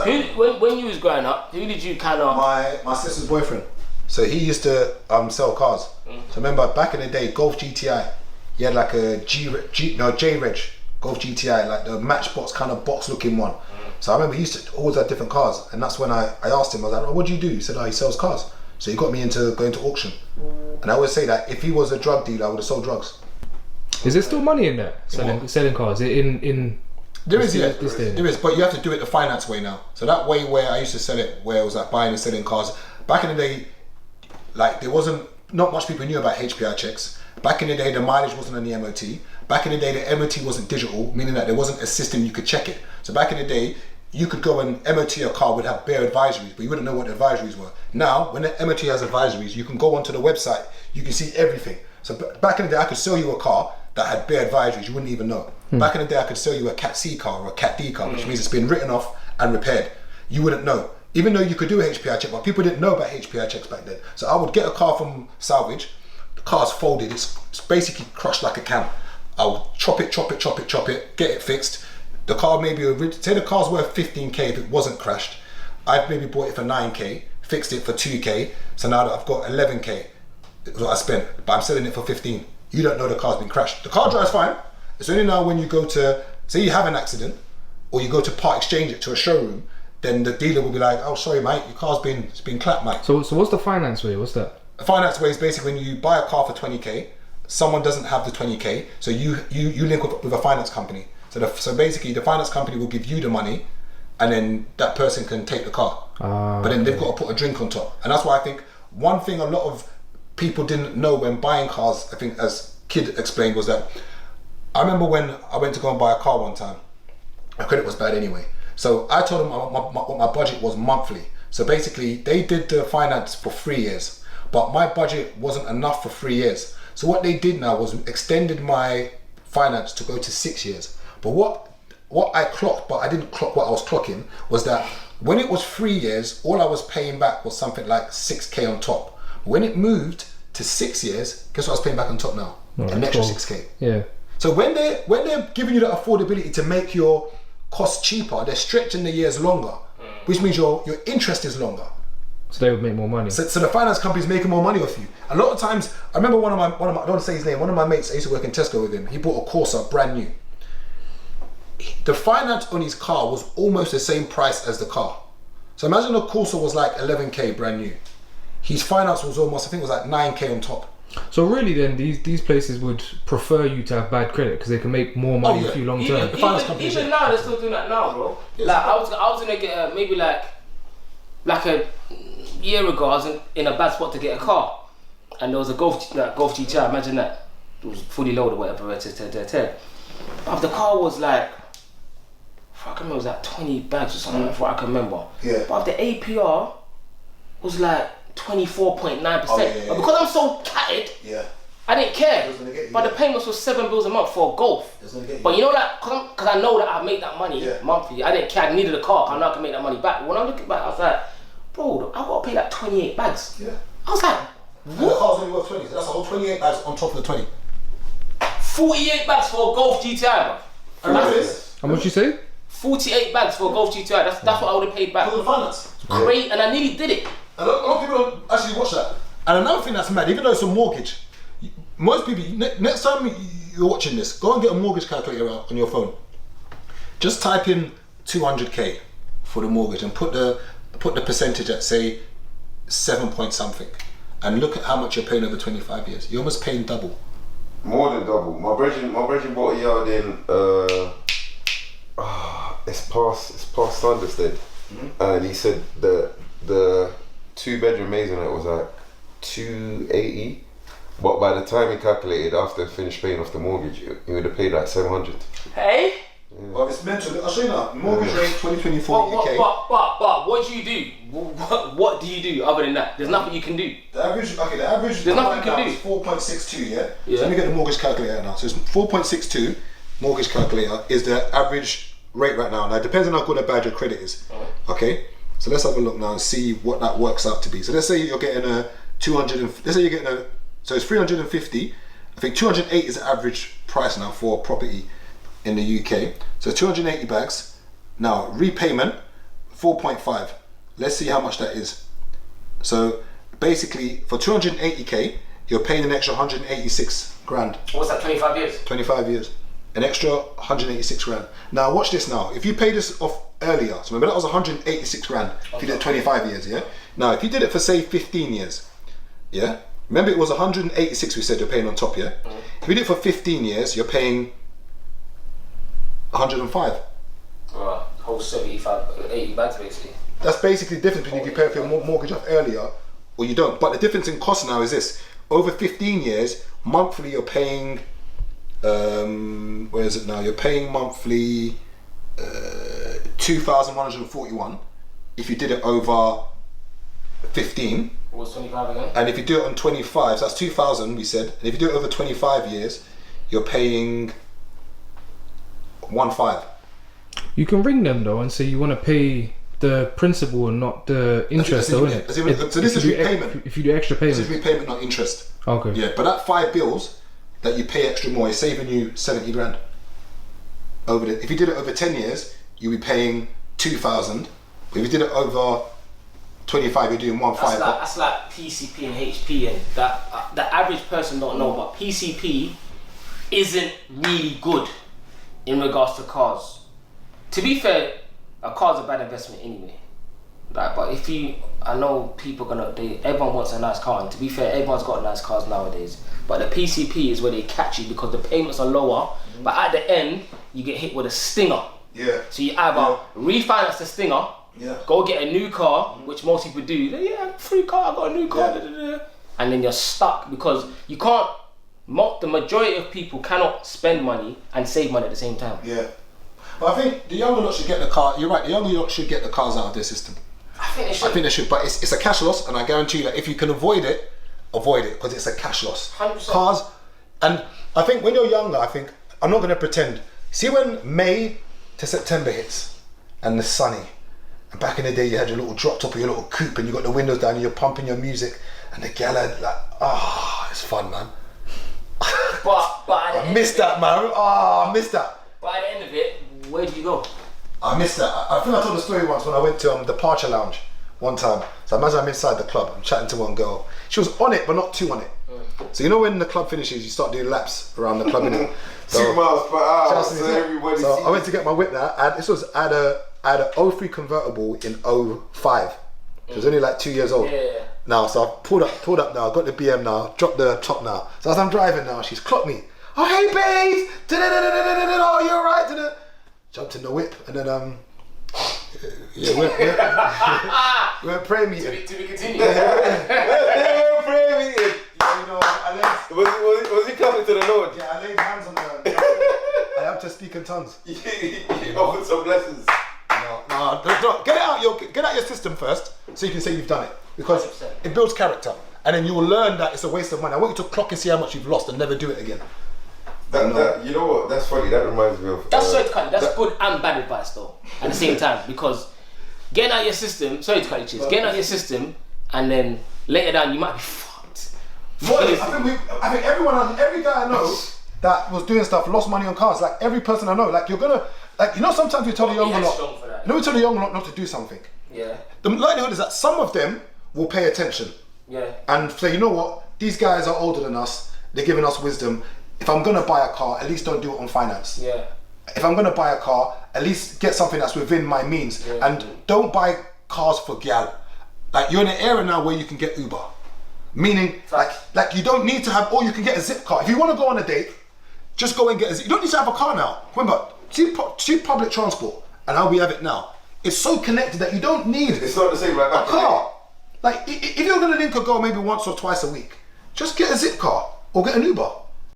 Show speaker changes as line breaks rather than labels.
When you was growing up, who did you kind of...
My sister's boyfriend. So he used to sell cars. So remember back in the day, Golf GTI, he had like a J-Reg Golf GTI, like the Matchbox kind of box looking one. So I remember he used to always have different cars, and that's when I asked him, I was like, oh, what do you do? He said, oh, he sells cars. So he got me into going to auction. And I always say that if he was a drug dealer, I would have sold drugs.
Is there still money in that, selling cars? There is,
but you have to do it the finance way now. So that way where I used to sell it, where it was like buying and selling cars, back in the day, like not much people knew about HPI checks. Back in the day, the mileage wasn't on the MOT. Back in the day, the MOT wasn't digital, meaning that there wasn't a system you could check it. So back in the day, you could go and MOT a car would have bare advisories, but you wouldn't know what the advisories were. Now, when the MOT has advisories, you can go onto the website, you can see everything. So back in the day, I could sell you a car that had bare advisories, you wouldn't even know. Back in the day, I could sell you a Cat C car or a Cat D car, which means it's been written off and repaired. You wouldn't know. Even though you could do a HPI check, but people didn't know about HPI checks back then. So I would get a car from salvage, the car's folded, it's basically crushed like a can. I'll chop it, get it fixed. The car maybe, say the car's worth 15k if it wasn't crashed. I've maybe bought it for 9k, fixed it for 2k, so now that I've got 11k, is what I spent, but I'm selling it for 15. You don't know the car's been crashed. The car drives fine. It's only now when you go to, say you have an accident, or you go to part exchange it to a showroom, then the dealer will be like, oh sorry mate, your car's been clapped mate.
So what's the finance way, what's that?
The finance way is basically when you buy a car for 20k, someone doesn't have the 20k, so you link with a finance company. So basically the finance company will give you the money, and then that person can take the car. But then they've got to put a drink on top. And that's why I think one thing a lot of people didn't know when buying cars, I think as Kid explained, was that I remember when I went to go and buy a car one time, my credit was bad anyway. So I told them what my budget was monthly. So basically they did the finance for 3 years, but my budget wasn't enough for 3 years. So what they did now was extended my finance to go to 6 years. But what I clocked, but I didn't clock what I was clocking, was that when it was 3 years, all I was paying back was something like 6k on top. When it moved to 6 years, guess what I was paying back on top now? An extra 6k.
Yeah.
So when they're giving you that affordability to make your costs cheaper, they're stretching the years longer, which means your interest is longer.
So they would make more money.
So the finance company's making more money off you. A lot of times, I remember one of my I don't want to say his name, one of my mates, I used to work in Tesco with him, he bought a Corsa brand new. The finance on his car was almost the same price as the car. So imagine the Corsa was like 11k brand new. His finance was almost, I think it was like 9k on top.
So really then, these places would prefer you to have bad credit because they can make more money off you long term.
Even now, they're still doing that now, bro. Yes. Like I was gonna get maybe like a year ago, I was in a bad spot to get a car, and there was a Golf GTI. Imagine that, it was fully loaded, whatever. But the car was like, I can remember, it was like 20 bags or something. That's what I can remember.
Yeah.
But the APR was like 24.9%. But because I'm so catted, I didn't care. But the payments was £7 a month for a Golf. But you know that, because I know that I make that money monthly, I didn't care. I needed a car, I know I can make that money back. When I look back, I was like, bro, I got to pay like 28 bags.
Yeah.
I was like, what?
And the car's only worth 20, so that's a whole 28 bags on top of the 20.
48 bags for a Golf GTI, bro.
How much you say?
48 bags for a Golf GTI. That's what I would have paid back.
For the finance.
Great, and I nearly did it.
A lot of people don't actually watch that. And another thing that's mad, even though it's a mortgage, most people, next time you're watching this, go and get a mortgage calculator out on your phone. Just type in 200k for the mortgage and put the percentage at say 7 point something, and look at how much you're paying over 25 years. You're almost paying double.
More than double. My brethren bought a yard in it's past Sanderstead, and he said that the 2-bedroom maisonette was like 280, but by the time he calculated after finished paying off the mortgage, he would have paid like 700.
Hey?
Yeah. Well, it's mental. I'll show you now. Mortgage rate 2024 UK.
But what do you do? What do you do other than that? There's nothing you can do.
The average.
There's nothing you can do.
Is 4.62. Yeah. So let me get the mortgage calculator now. So it's 4.62. Mortgage calculator is the average rate right now. Now it depends on how good or bad your credit is. Okay. So let's have a look now and see what that works out to be. So let's say you're getting a 200. Let's say you're getting a. So it's 350. I think 208 is the average price now for property in the UK. So 280 bags. Now repayment 4.5. Let's see how much that is. So basically, for 280k, you're paying an extra 186 grand.
What's that? 25 years.
25 years. An extra 186 grand. Now watch this now. If you pay this off earlier, so remember that was 186 grand if you did 25 years, yeah? Now if you did it for say 15 years, yeah? Remember it was 186 we said you're paying on top, yeah? If you did it for 15 years, you're paying 105.
Whole 75, 80 bags basically.
That's basically the difference between if you pay for your mortgage off earlier or you don't. But the difference in cost now is this. Over 15 years, monthly you're paying, where is it now? You're paying monthly 2,141 if you did it over 15.
What was 25 again?
And if you do it on 25, so that's 2,000 we said. And if you do it over 25 years, you're paying 1.5.
You can ring them though and say you want to pay the principal and not the interest, though, isn't it?
So this is repayment.
If you do extra payment.
This is repayment, not interest.
Okay.
Yeah, but that 5 bills that you pay extra more is saving you 70 grand. If you did it over 10 years, you'll be paying 2,000. But if you did it over 25, you're doing 1.5.
That's like PCP and HP, and that the average person don't know, but PCP isn't really good in regards to cars. To be fair, a car's a bad investment anyway. Like, but if you, I know people everyone wants a nice car, and to be fair, everyone's got nice cars nowadays. But the PCP is where they catch you because the payments are lower, but at the end, you get hit with a stinger.
Yeah.
So you either refinance the stinger, go get a new car, which most people do. Yeah, free car, I got a new car, and then you're stuck because you can't. The majority of people cannot spend money and save money at the same time.
Yeah. But I think the younger lot should get the car. You're right. The younger lot should get the cars out of their system.
I think they should.
But it's a cash loss, and I guarantee you that if you can avoid it because it's a cash loss.
100%.
Cars, and I think when you're younger, I'm not going to pretend. See when May to September hits and the sunny, and back in the day you had your little drop top or your little coupe, and you got the windows down, and you're pumping your music, and the gal like, it's fun, man.
But
I missed that, man. I missed that.
But at the end of it, where do you go?
I missed that. I think I told the story once when I went to Departure Lounge one time. So imagine I'm inside the club, I'm chatting to one girl. She was on it, but not too on it. So you know when the club finishes, you start doing laps around the club, innit? So,
2 miles per hour, so everybody
so
sees.
I went to get my whip now, and this was at a 03 convertible in 05. She was only like 2 years old.
Yeah.
Now, so I pulled up now, got the BM now, dropped the top now. So as I'm driving now, she's clocked me. Oh, hey babes! Oh, you alright? Jumped in the whip, and then we're prayer meeting.
To be continued.
We're prayer meeting.
Yeah, you know,
Was he coming to the Lord?
Yeah, I laid hands on her. I have to speak in tongues.
You offered some lessons.
No, get it out your system first, so you can say you've done it, because
100%.
it builds character, and then you will learn that it's a waste of money. I want you to clock and see how much you've lost and never do it again.
You know what? That's funny. That reminds me of.
That's good and bad advice though at the same time, because getting out your system. Sorry to cut you, Cheers. Getting out your system, and then later down you might be fucked.
I think every guy I know that was doing stuff lost money on cars. Like every person I know, like you're gonna, like, you know, sometimes we tell the younger lot, we tell the younger lot not to do something.
Yeah.
The likelihood is that some of them will pay attention.
Yeah.
And say, you know what, these guys are older than us. They're giving us wisdom. If I'm gonna buy a car, at least don't do it on finance.
Yeah.
If I'm gonna buy a car, at least get something that's within my means, and don't buy cars for gal. Like, you're in an era now where you can get Uber, meaning like you don't need to have, or you can get a zip car. If you want to go on a date, just go and get a zip. You don't need to have a car now. Remember, see public transport and how we have it now. It's so connected that you don't need
It's not the same like
a car. Like, if you're gonna link a girl maybe once or twice a week, just get a zip car or get an Uber.